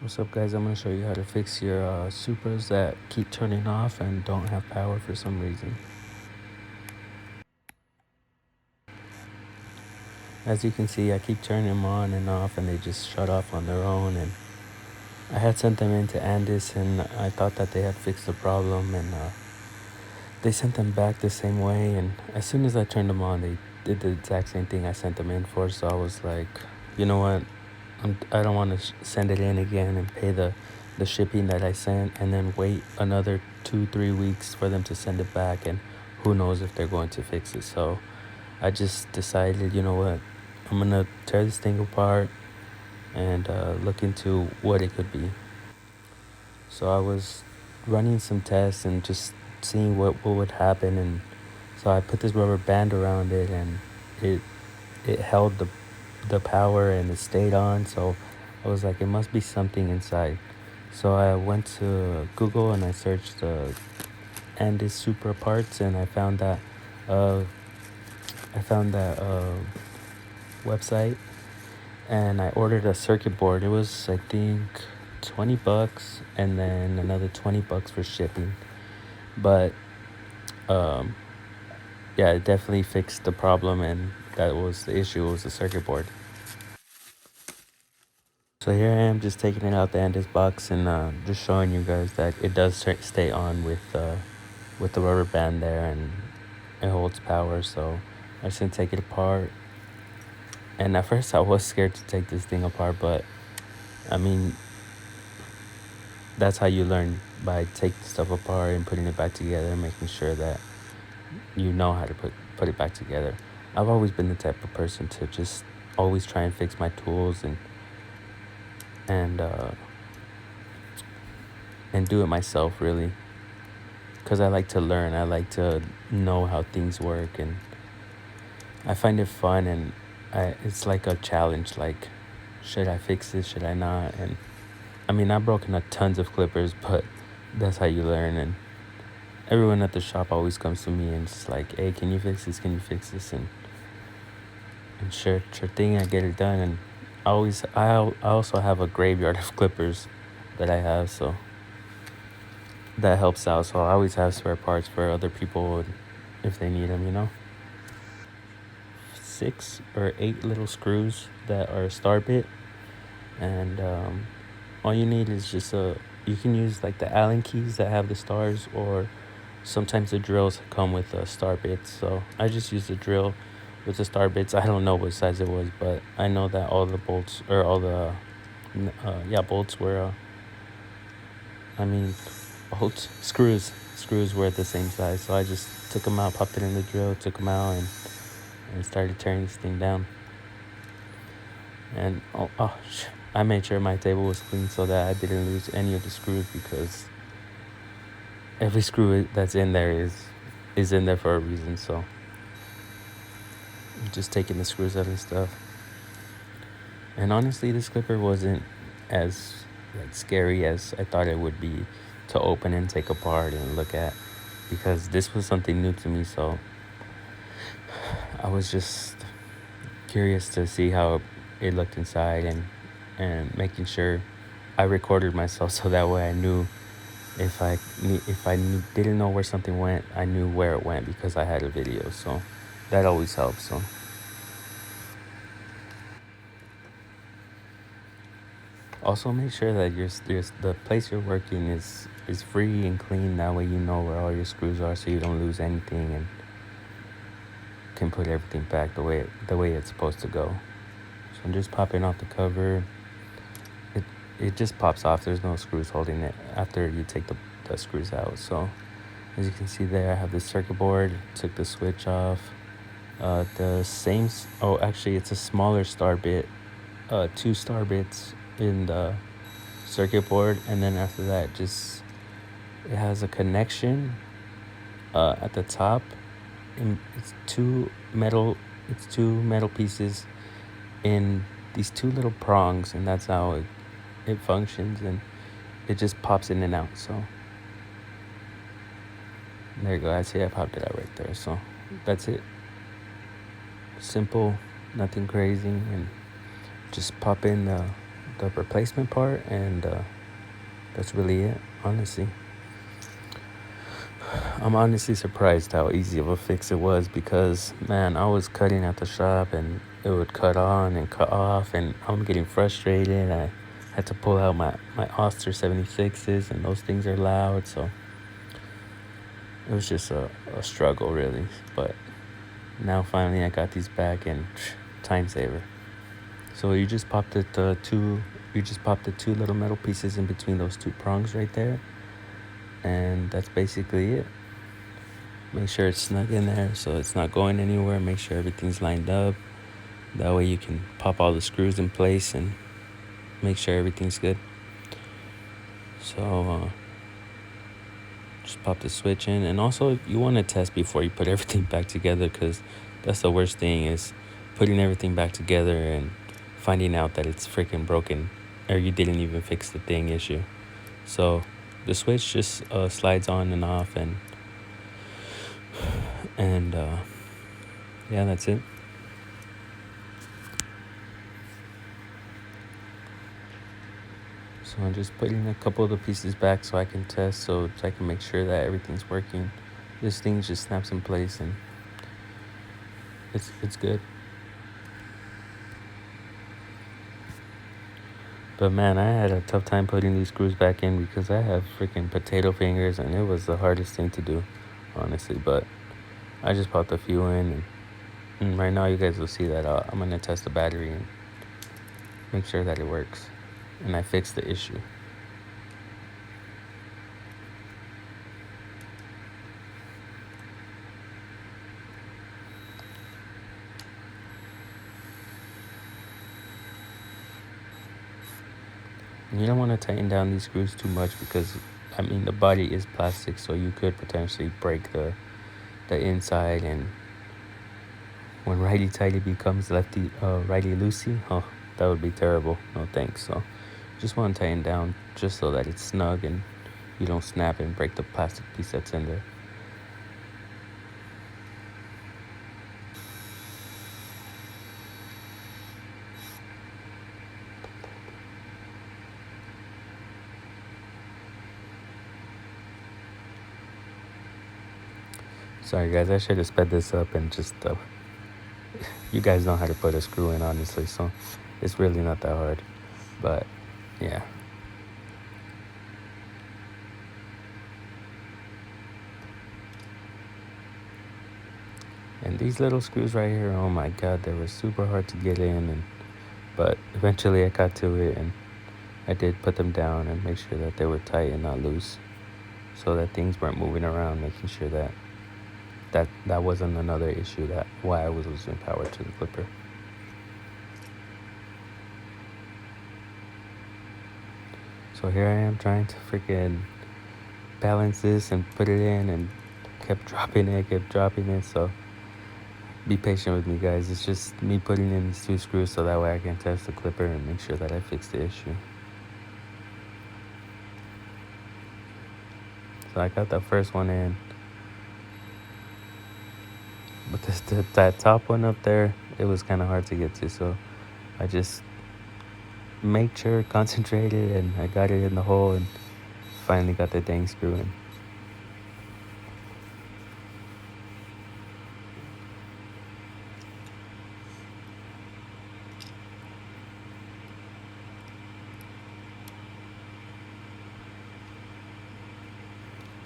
What's up, guys? I'm going to show you how to fix your Supras that keep turning off and don't have power for some reason. As you can see, I keep turning them on and off and they just shut off on their own. And I had sent them into Andis and I thought that they had fixed the problem, and they sent them back the same way. And as soon as I turned them on, they did the exact same thing I sent them in for. So I was like, you know what? I don't want to send it in again and pay the shipping that I sent and then wait another 2-3 weeks for them to send it back, and who knows if they're going to fix it. So I just decided, you know what, I'm gonna tear this thing apart and look into what it could be. So I was running some tests and just seeing what would happen, and so I put this rubber band around it, and it it held the power and it stayed on. So I was like, it must be something inside. So I went to Google and I searched Andis Supra parts, and uh, I found that website, and I ordered a circuit board. It was, I think, $20 and then another $20 for shipping. But um, yeah, it definitely fixed the problem, and that was the issue. It was the circuit board. So here I am, just taking it out the Andis box and just showing you guys that it does stay on with the rubber band there, and it holds power. So I just gonna take it apart. And at first I was scared to take this thing apart, but I mean, that's how you learn, by taking stuff apart and putting it back together and making sure that you know how to put it back together. I've always been the type of person to just always try and fix my tools and uh, and do it myself, really, because I like to learn. I like to know how things work, and I find it fun, and it's like a challenge. Like, should I fix this? Should I not? And I mean, I've broken a tons of clippers, but that's how you learn. And everyone at the shop always comes to me and it's like, hey, can you fix this? Can you fix this? And sure thing, I get it done. And I also have a graveyard of clippers that I have, so that helps out. So I always have spare parts for other people if they need them, 6 or 8 little screws that are star bit, and all you need is just you can use like the Allen keys that have the stars, or sometimes the drills come with star bits. So I just used the drill with the star bits. I don't know what size it was, but I know that all the bolts, or all the bolts were I mean bolts screws were the same size. So I just took them out, popped it in the drill, took them out, and started tearing this thing down. And I made sure my table was clean so that I didn't lose any of the screws, because every screw that's in there is in there for a reason. So I'm just taking the screws out and stuff. And honestly, this clipper wasn't as like scary as I thought it would be to open and take apart and look at, because this was something new to me. So I was just curious to see how it looked inside, and making sure I recorded myself so that way I knew if didn't know where something went, I knew where it went because I had a video. So that always helps. So also make sure that the place you're working is free and clean. That way you know where all your screws are, so you don't lose anything, and can put everything back the way it's supposed to go. So I'm just popping off the cover. It just pops off. There's no screws holding it after you take the screws out. So as you can see there, I have the circuit board. Took the switch off. Actually, it's a smaller star bit. 2 star bits in the circuit board, and then after that, just it has a connection at the top. And it's two metal pieces in these 2 little prongs, and that's how it functions, and it just pops in and out. So there you go. I see I popped it out right there. So that's it. Simple, nothing crazy, and just pop in the replacement part, and that's really it, honestly. I'm honestly surprised how easy of a fix it was, because, man, I was cutting at the shop and it would cut on and cut off, and I'm getting frustrated. I had to pull out my Oster 76s, and those things are loud, so it was just a struggle, really. But now finally I got these back, and time saver. So you just pop the two little metal pieces in between those two prongs right there, and that's basically it. Make sure it's snug in there so it's not going anywhere. Make sure everything's lined up. That way you can pop all the screws in place and make sure everything's good. So just pop the switch in. And also, you want to test before you put everything back together, because that's the worst thing, is putting everything back together and finding out that it's freaking broken, or you didn't even fix the thing issue. So the switch just slides on and off, and yeah, that's it. So I'm just putting a couple of the pieces back so I can test, so I can make sure that everything's working. This thing just snaps in place, and it's good. But man, I had a tough time putting these screws back in because I have freaking potato fingers, and it was the hardest thing to do, honestly. But I just popped a few in, and right now you guys will see that I'm going to test the battery and make sure that it works. And I fixed the issue. And you don't want to tighten down these screws too much, because, I mean, the body is plastic, so you could potentially break the inside, and when righty-tighty becomes righty-loosey, oh, that would be terrible. No thanks. So just want to tighten down just so that it's snug and you don't snap and break the plastic piece that's in there. Sorry guys, I should have sped this up and just you guys know how to put a screw in, honestly, so it's really not that hard. But yeah. And these little screws right here, oh my god, they were super hard to get in, but eventually I got to it, and I did put them down and make sure that they were tight and not loose, so that things weren't moving around, making sure that wasn't another issue, that why I was losing power to the clipper. So here I am trying to freaking balance this and put it in, and kept dropping it. So be patient with me, guys. It's just me putting in these two screws so that way I can test the clipper and make sure that I fix the issue. So I got that first one in, but that top one up there, it was kind of hard to get to, so I just made sure, concentrated, and I got it in the hole, and finally got the dang screw in.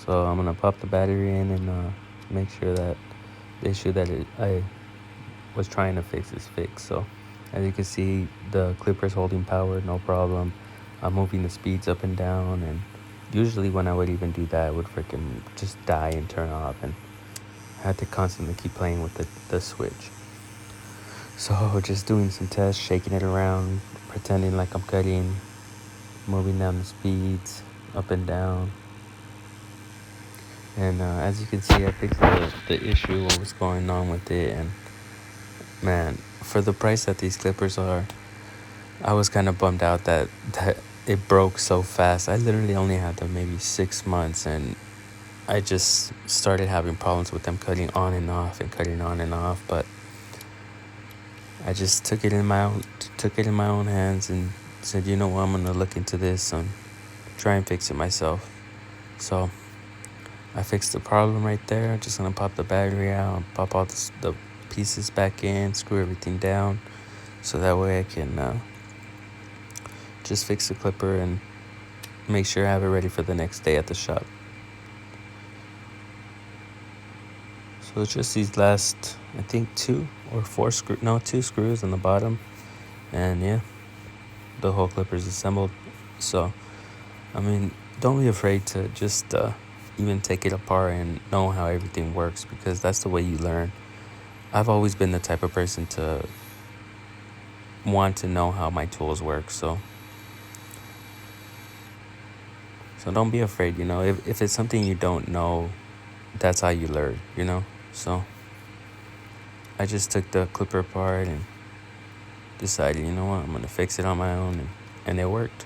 So I'm gonna pop the battery in and make sure that the issue that I was trying to fix is fixed. So as you can see, the clipper's holding power, no problem. I'm moving the speeds up and down, and usually when I would even do that, it would freaking just die and turn off, and I had to constantly keep playing with the switch. So just doing some tests, shaking it around, pretending like I'm cutting, moving down the speeds up and down. And as you can see, I fixed the issue, what was going on with it. And man, for the price that these clippers are, I was kind of bummed out that it broke so fast. I literally only had them maybe 6 months, and I just started having problems with them cutting on and off and cutting on and off. But I just took it in my own hands and said, you know what, I'm gonna look into this and try and fix it myself. So I fixed the problem right there. Just gonna pop the battery out, pop all the pieces back in, screw everything down, so that way I can just fix the clipper and make sure I have it ready for the next day at the shop. So it's just these last, I think 2 screws on the bottom, and yeah, the whole clipper is assembled. So I mean, don't be afraid to just even take it apart and know how everything works, because that's the way you learn. I've always been the type of person to want to know how my tools work. So don't be afraid, if it's something you don't know, that's how you learn, So I just took the clipper apart and decided, you know what, I'm going to fix it on my own, and it worked.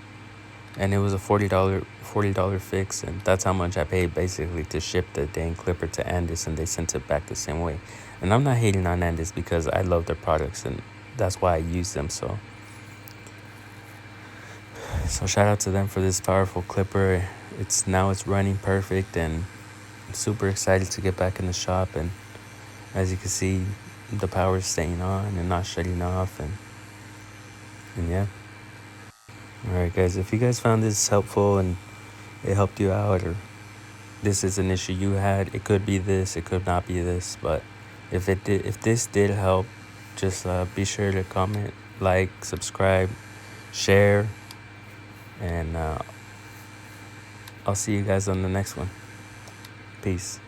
And it was a $40 fix, and that's how much I paid basically to ship the dang clipper to Andis, and they sent it back the same way. And I'm not hating on Andis, because I love their products and that's why I use them. So shout out to them for this powerful clipper. It's running perfect, and I'm super excited to get back in the shop. And as you can see, the power is staying on and not shutting off, and yeah. All right, guys, if you guys found this helpful and it helped you out, or this is an issue you had, it could be this, it could not be this, but if this did help, just be sure to comment, like, subscribe, share, and I'll see you guys on the next one. Peace.